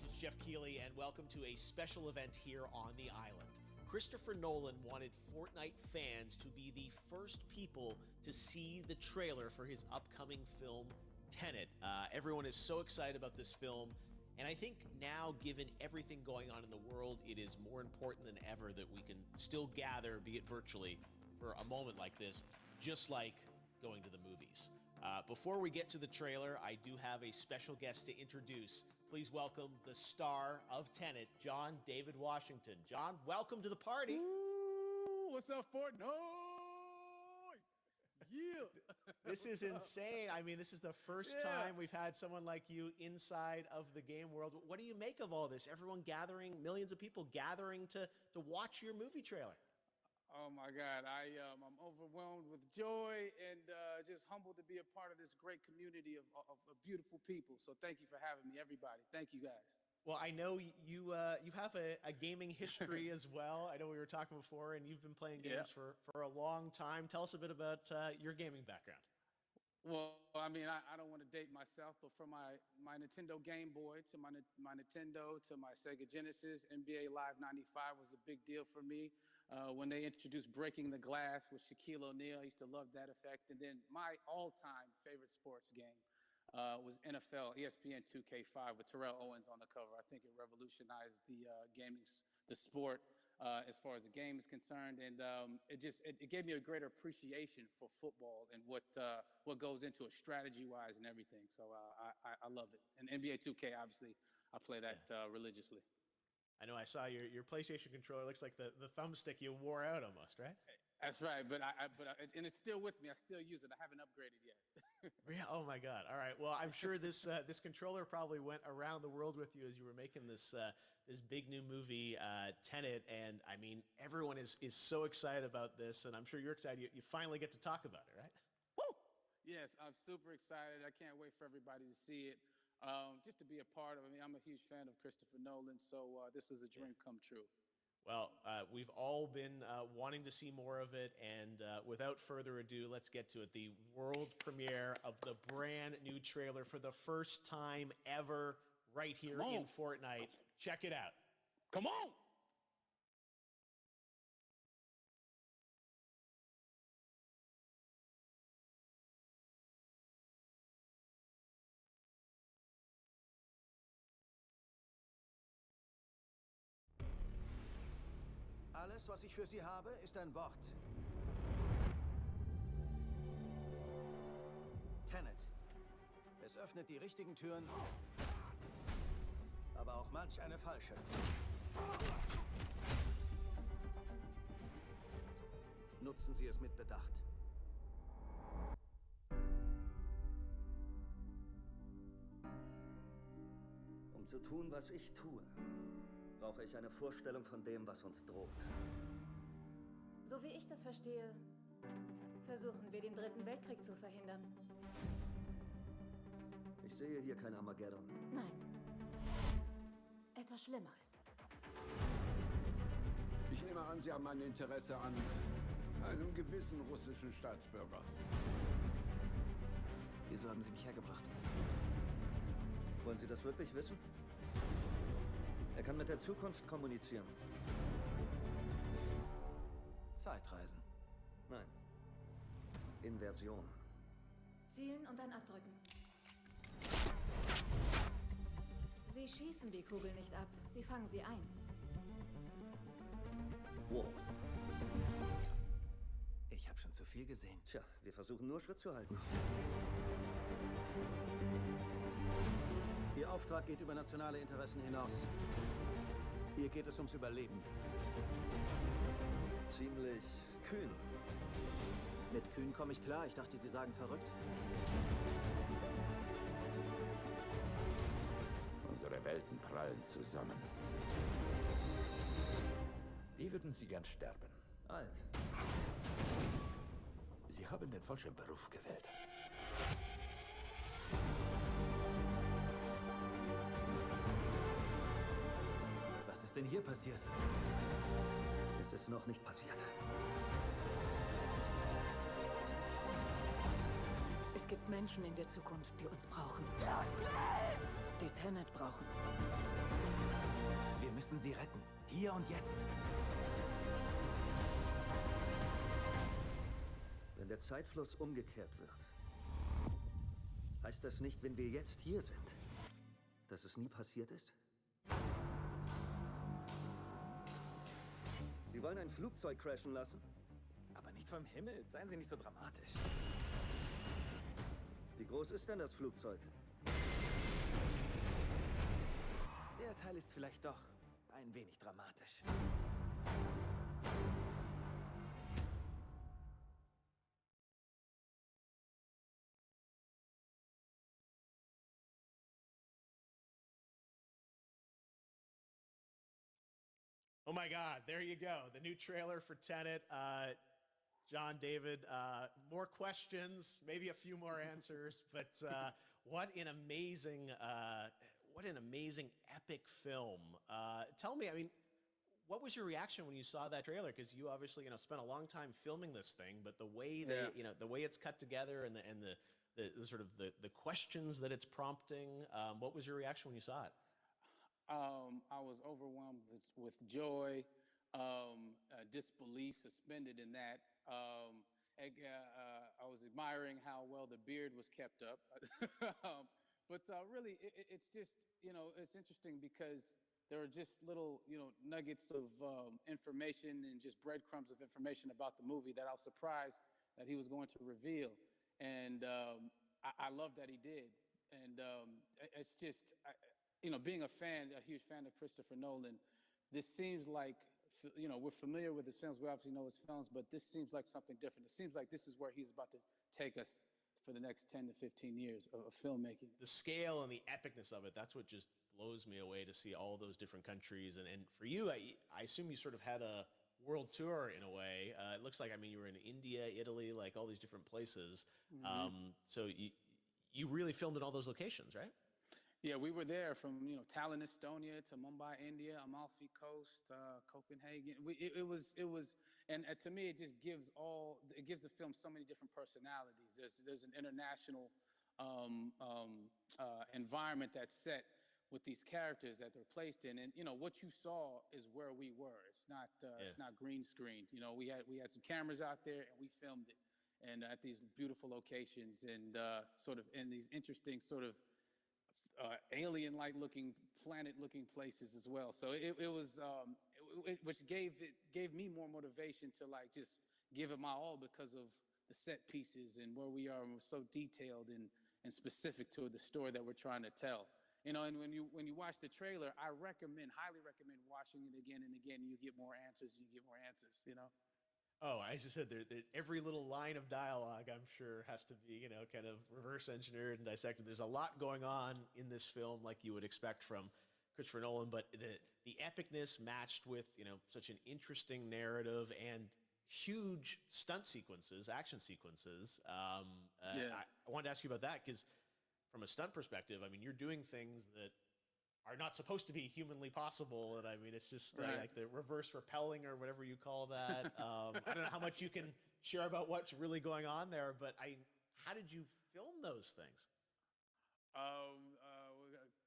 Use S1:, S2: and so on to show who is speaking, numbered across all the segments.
S1: guys, it's Jeff Keighley, and welcome to a special event here on the island. Christopher Nolan wanted Fortnite fans to be the first people to see the trailer for his upcoming film, Tenet. Everyone is so excited about this film, and I think now, given everything going on in the world, it is more important than ever that we can still gather, be it virtually, for a moment like this, just like going to the movies. Before we get to the trailer, I do have a special guest to introduce. Please welcome the star of Tenet, John David Washington. John, welcome to the party.
S2: Ooh, what's up, Fortnite? Yeah.
S1: This is insane. I mean, this is the first time we've had someone like you inside of the game world. What do you make of all this? Everyone gathering, millions of people gathering to watch your movie trailer.
S2: Oh my God, I'm overwhelmed with joy and just humbled to be a part of this great community of beautiful people. So thank you for having me, everybody. Thank you, guys.
S1: Well, I know you have a gaming history as well. I know we were talking before, and you've been playing games for a long time. Tell us a bit about your gaming background.
S2: Well, I mean, I don't want to date myself, but from my Nintendo Game Boy to my Nintendo to my Sega Genesis, NBA Live 95 was a big deal for me. When they introduced Breaking the Glass with Shaquille O'Neal, I used to love that effect. And then my all-time favorite sports game was NFL ESPN 2K5 with Terrell Owens on the cover. I think it revolutionized the the sport as far as the game is concerned, and it gave me a greater appreciation for football and what goes into it strategy-wise and everything. So I love it. And NBA 2K, obviously, I play that religiously.
S1: I know I saw your PlayStation controller. Looks like the thumbstick you wore out almost, right?
S2: That's right, but and it's still with me. I still use it. I haven't upgraded yet.
S1: Yeah. Oh my God. All right. Well, I'm sure this this controller probably went around the world with you as you were making this this big new movie, Tenet. And I mean, everyone is so excited about this, and I'm sure you're excited. You finally get to talk about it, right?
S2: Woo! Yes, I'm super excited. I can't wait for everybody to see it. Just to be a part of it. I mean, I'm a huge fan of Christopher Nolan, so this is a dream come true.
S1: Well, we've all been wanting to see more of it, and without further ado, let's get to it. The world premiere of the brand new trailer for the first time ever right here in Fortnite. Check it out.
S2: Come on!
S3: Alles, was ich für Sie habe, ist ein Wort. Tenet. Es öffnet die richtigen Türen, aber auch manch eine falsche. Nutzen Sie es mit Bedacht.
S4: Um zu tun, was ich tue, brauche ich eine Vorstellung von dem, was uns droht.
S5: So wie ich das verstehe, versuchen wir, den Dritten Weltkrieg zu verhindern.
S4: Ich sehe hier kein Armageddon.
S5: Nein. Etwas Schlimmeres.
S6: Ich nehme an, Sie haben ein Interesse an einem gewissen russischen Staatsbürger.
S3: Wieso haben Sie mich hergebracht?
S4: Wollen Sie das wirklich wissen? Er kann mit der Zukunft kommunizieren.
S3: Zeitreisen.
S4: Nein. Inversion.
S5: Zielen und dann abdrücken. Sie schießen die Kugel nicht ab, sie fangen sie ein.
S4: Wow.
S3: Ich habe schon zu viel gesehen.
S4: Tja, wir versuchen nur Schritt zu halten.
S3: Ihr Auftrag geht über nationale Interessen hinaus. Hier geht es ums Überleben.
S4: Ziemlich kühn.
S3: Mit Kühn komme ich klar. Ich dachte, Sie sagen verrückt.
S6: Unsere Welten prallen zusammen. Wie würden Sie gern sterben?
S4: Alt.
S6: Sie haben den falschen Beruf gewählt.
S3: Was ist denn hier passiert?
S4: Es ist noch nicht passiert.
S7: gibt Menschen in der Zukunft, die uns brauchen. Die Tenet brauchen.
S8: Wir müssen sie retten. Hier und jetzt.
S4: Wenn der Zeitfluss umgekehrt wird, heißt das nicht, wenn wir jetzt hier sind, dass es nie passiert ist? Sie wollen ein Flugzeug crashen lassen?
S8: Aber nicht vom Himmel. Seien Sie nicht so dramatisch.
S4: Wie groß ist denn das Flugzeug?
S8: Der Teil ist vielleicht doch ein wenig dramatisch.
S1: Oh my God, there you go. The new trailer for Tenet. John, David, more questions, maybe a few more answers, but what an amazing epic film. Tell me, I mean, what was your reaction when you saw that trailer? Because you obviously, spent a long time filming this thing, but the way the way it's cut together and the sort of the questions that it's prompting, what was your reaction when you saw it?
S2: I was overwhelmed with joy, disbelief suspended in that. I was admiring how well the beard was kept up. But really, it's just, it's interesting because there are just little, nuggets of information and just breadcrumbs of information about the movie that I was surprised that he was going to reveal. And I love that he did. And it's just, being a huge fan of Christopher Nolan, this seems like, we're familiar with his films. We obviously know his films, but this seems like something different. It seems like this is where he's about to take us for the next 10 to 15 years of filmmaking.
S1: The scale and the epicness of it, that's what just blows me away, to see all those different countries. And for you, I assume you sort of had a world tour in a way. It looks like, you were in India, Italy, like all these different places. Mm-hmm. So you really filmed in all those locations, right?
S2: Yeah, we were there from Tallinn, Estonia, to Mumbai, India, Amalfi Coast, Copenhagen. It was, and to me, it just gives the film so many different personalities. There's an international environment that's set with these characters that they're placed in, and what you saw is where we were. It's not green screened. We had some cameras out there and we filmed it, and at these beautiful locations and sort of in these interesting sort of alien-like looking, planet-looking places as well. So it was, which gave me more motivation to just give it my all because of the set pieces and where we are, and we're so detailed and specific to the story that we're trying to tell. And when you watch the trailer, I highly recommend watching it again and again. You get more answers.
S1: Oh, as you said, every little line of dialogue, I'm sure, has to be, kind of reverse engineered and dissected. There's a lot going on in this film, like you would expect from Christopher Nolan, but the epicness matched with, such an interesting narrative and huge stunt sequences, action sequences. I wanted to ask you about that because from a stunt perspective, you're doing things that are not supposed to be humanly possible. And it's just like the reverse rappelling or whatever you call that. I don't know how much you can share about what's really going on there, but how did you film those things?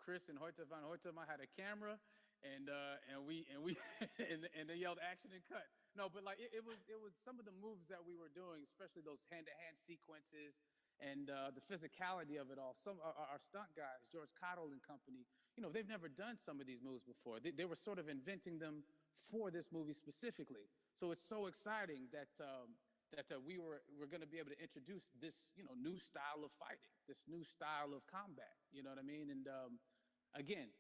S2: Chris and Hoyte van Hoytema had a camera, and we and they yelled action and cut. No, but it was some of the moves that we were doing, especially those hand-to-hand sequences and the physicality of it all. Some our stunt guys, George Cottle and company, they've never done some of these moves before. They were sort of inventing them for this movie specifically. So it's so exciting that we're going to be able to introduce this new style of fighting, this new style of combat. You know what I mean? And again,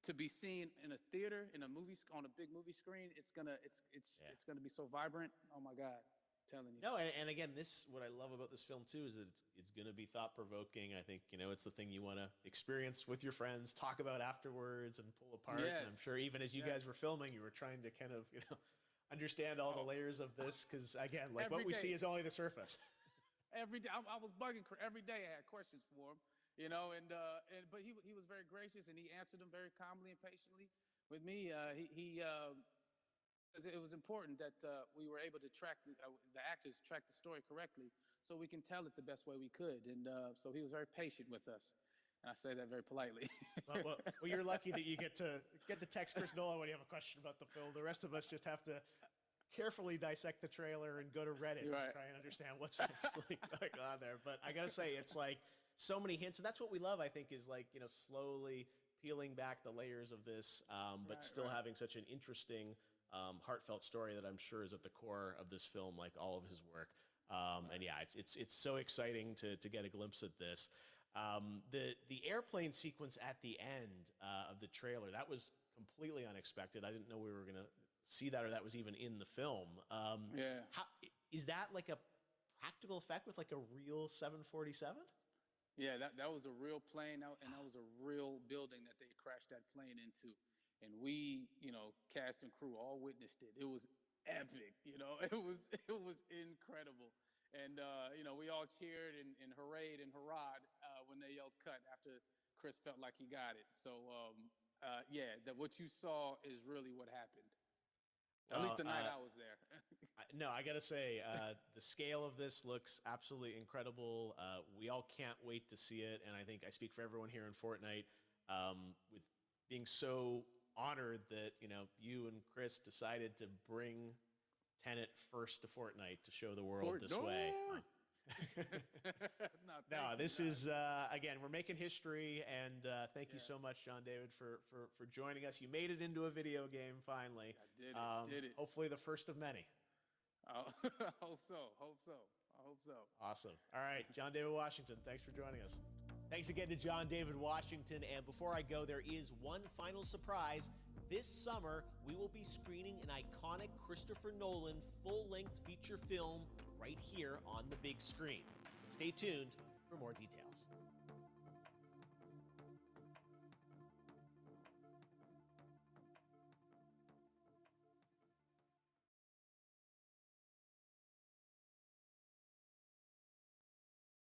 S2: to be seen in a theater, in a movie, on a big movie screen, it's gonna be so vibrant. Oh my God. Telling you.
S1: No, and again, what I love about this film too is that it's going to be thought-provoking. I think it's the thing you want to experience with your friends, talk about afterwards, and pull apart.
S2: Yes.
S1: And I'm sure even as you guys were filming, you were trying to kind of understand all the layers of this because again, like what we see is only the surface.
S2: Every day, I was bugging every day. I had questions for him, but he was very gracious and he answered them very calmly and patiently with me. He it was important that we were able to track the actors track the story correctly, so we can tell it the best way we could. And so he was very patient with us, and I say that very politely.
S1: Well, you're lucky that you get to text Chris Nolan when you have a question about the film. The rest of us just have to carefully dissect the trailer and go to Reddit to try and understand what's really going on there. But I gotta say, it's like so many hints, and that's what we love. I think is like slowly peeling back the layers of this, but still having such an interesting, heartfelt story that I'm sure is at the core of this film, like all of his work. And yeah, it's so exciting to get a glimpse at this. The airplane sequence at the end of the trailer, that was completely unexpected. I didn't know we were gonna see that, or that was even in the film. How is that like a practical effect with like a real 747?
S2: Yeah, that was a real plane, and that was a real building that they crashed that plane into. And we, cast and crew all witnessed it. It was epic, it was incredible. And, we all cheered and hurrayed and hurrahed when they yelled cut after Chris felt like he got it. So, that what you saw is really what happened. At least the night I was there.
S1: No, I gotta say, the scale of this looks absolutely incredible. We all can't wait to see it, and I think I speak for everyone here in Fortnite with being so honored that you and Chris decided to bring Tenet first to Fortnite to show the world this way. No, this is again, we're making history, and thank you so much, John David, for joining us. You made it into a video game finally.
S2: I did it.
S1: Hopefully the first of many.
S2: I hope so.
S1: Awesome. All right, John David Washington, thanks for joining us. Thanks again to John David Washington. And before I go, there is one final surprise. This summer, we will be screening an iconic Christopher Nolan full-length feature film right here on the big screen. Stay tuned for more details.